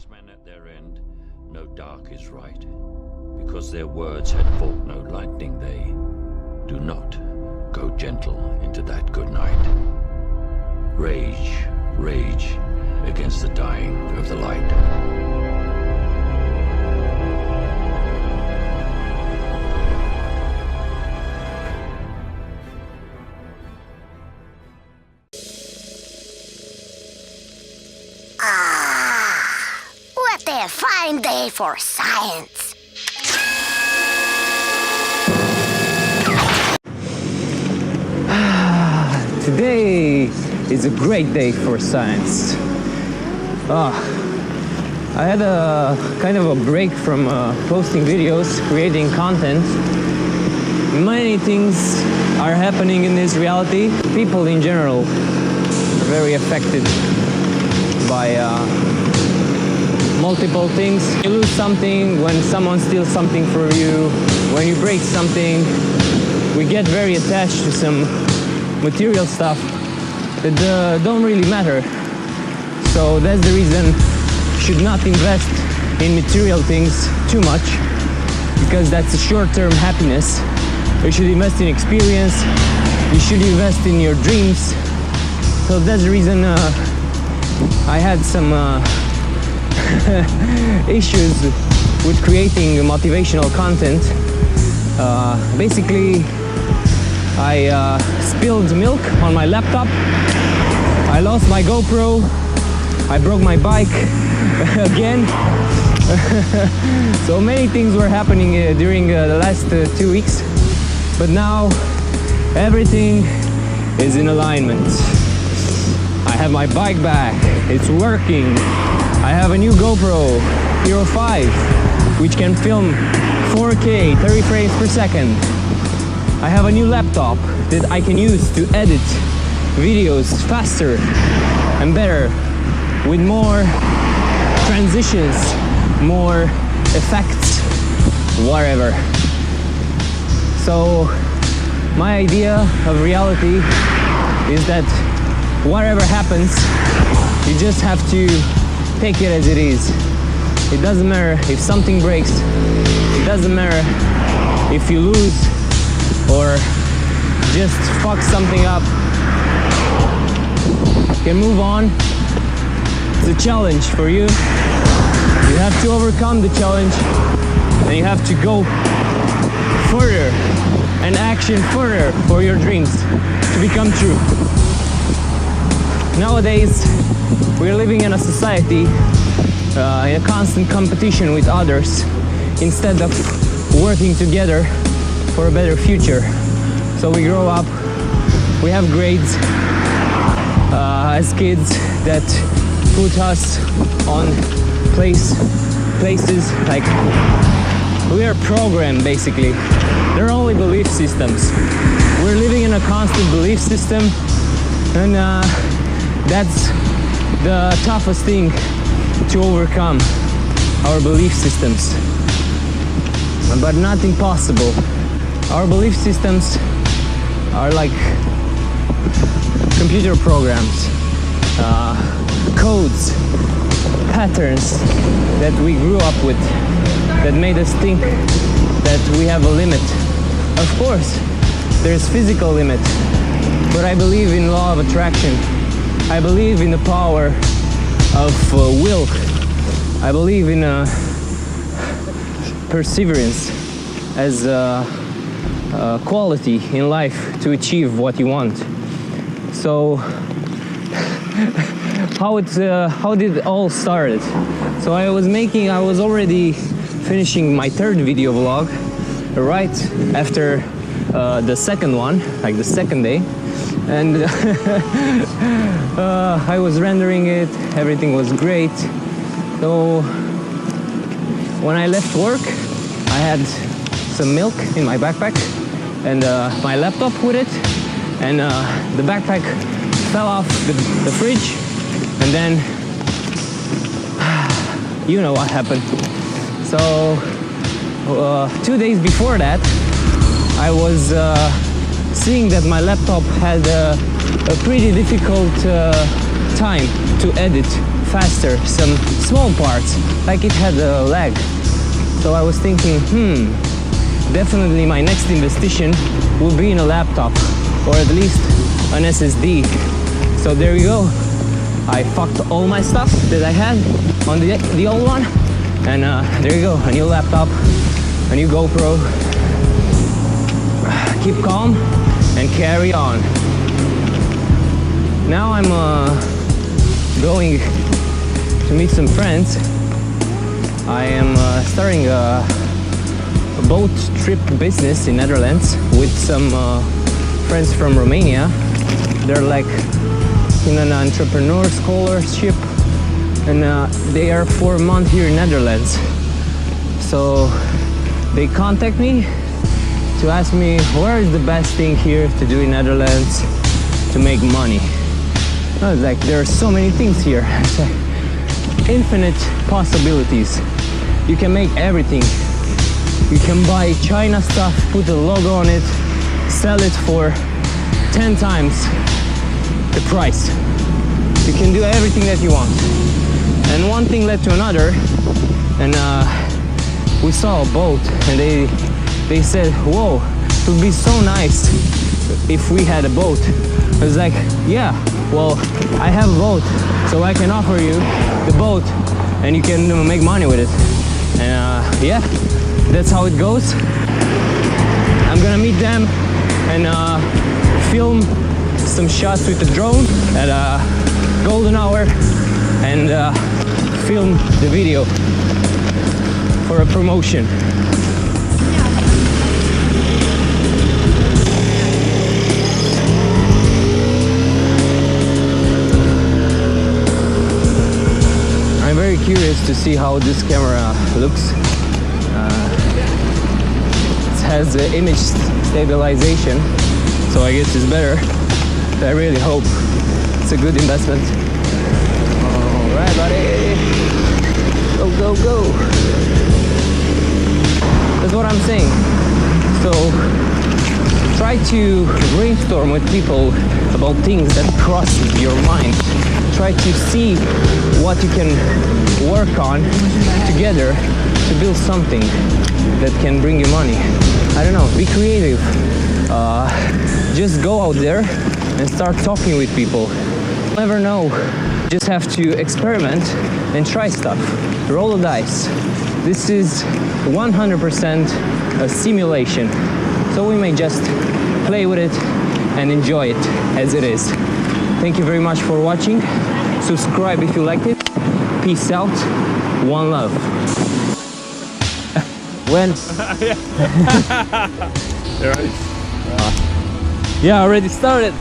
wise men at their end, no dark is right. Because their words had fought no lightning, they do not go gentle into that good night. Rage, rage against the dying of the light. What a fine day for science! Today is a great day for science. I had a kind of a break from posting videos, creating content. Many things are happening in this reality. People in general are very affected by multiple things. You lose something when someone steals something from you, when you break something. We get very attached to some material stuff that don't really matter. So that's the reason you should not invest in material things too much, because that's a short-term happiness. You should invest in experience, you should invest in your dreams. So that's the reason I had some issues with creating motivational content. Basically, I spilled milk on my laptop, I lost my GoPro, I broke my bike again. So many things were happening during the last 2 weeks, but now everything is in alignment. I have my bike back, it's working. I have a new GoPro Hero 5, which can film 4K, 30 frames per second. I have a new laptop that I can use to edit videos faster and better, with more transitions, more effects, whatever. So my idea of reality is that whatever happens, you just have to take it as it is. It doesn't matter if something breaks, it doesn't matter if you lose or just fuck something up. You can move on. It's a challenge for you. You have to overcome the challenge, and you have to go further and action further for your dreams to become true. Nowadays, we're living in a society in a constant competition with others instead of working together for a better future. So we grow up, we have grades as kids that put us on places like we are programmed basically. They're only belief systems. We're living in a constant belief system, and that's the toughest thing to overcome, our belief systems. But not impossible. Our belief systems are like computer programs, codes, patterns that we grew up with, that made us think that we have a limit. Of course, there's physical limit, but I believe in law of attraction. I believe in the power of will. I believe in perseverance as a quality in life to achieve what you want. So how did it all start? So I was already finishing my third video vlog right after the second one, like the second day, and I was rendering it, everything was great. So when I left work, I had some milk in my backpack and my laptop with it, and the backpack fell off the fridge, and then you know what happened. So 2 days before that, I was seeing that my laptop had a pretty difficult time to edit faster some small parts, like it had a lag. So I was thinking, definitely my next investigation will be in a laptop, or at least an SSD. So there you go. I fucked all my stuff that I had on the old one, and there you go, a new laptop, a new GoPro. Keep calm and carry on. Now I'm going to meet some friends. I am starting a boat trip business in Netherlands with some friends from Romania. They're like in an entrepreneur scholarship, and they are for a month here in Netherlands. So they contact me to ask me where is the best thing here to do in Netherlands to make money. I was like, there are so many things here. It's like infinite possibilities. You can make everything. You can buy China stuff, put a logo on it, sell it for 10 times the price. You can do everything that you want. And one thing led to another, and we saw a boat, and they said, whoa, it would be so nice if we had a boat. I was like, yeah, well, I have a boat, so I can offer you the boat and you can make money with it. And yeah, that's how it goes. I'm gonna meet them and film some shots with the drone at golden hour, and film the video for a promotion. I'm very curious to see how this camera looks. It has the image stabilization, so I guess it's better. I really hope it's a good investment. Alright, buddy. Go, go, go. That's what I'm saying. So try to brainstorm with people about things that cross your mind. Try to see what you can work on together to build something that can bring you money. I don't know, be creative. Just go out there and start talking with people. You never know. Just have to experiment and try stuff. Roll the dice. This is 100% a simulation. So we may just play with it and enjoy it as it is. Thank you very much for watching. Subscribe if you liked it. Peace out. One love. When? Yeah, already started.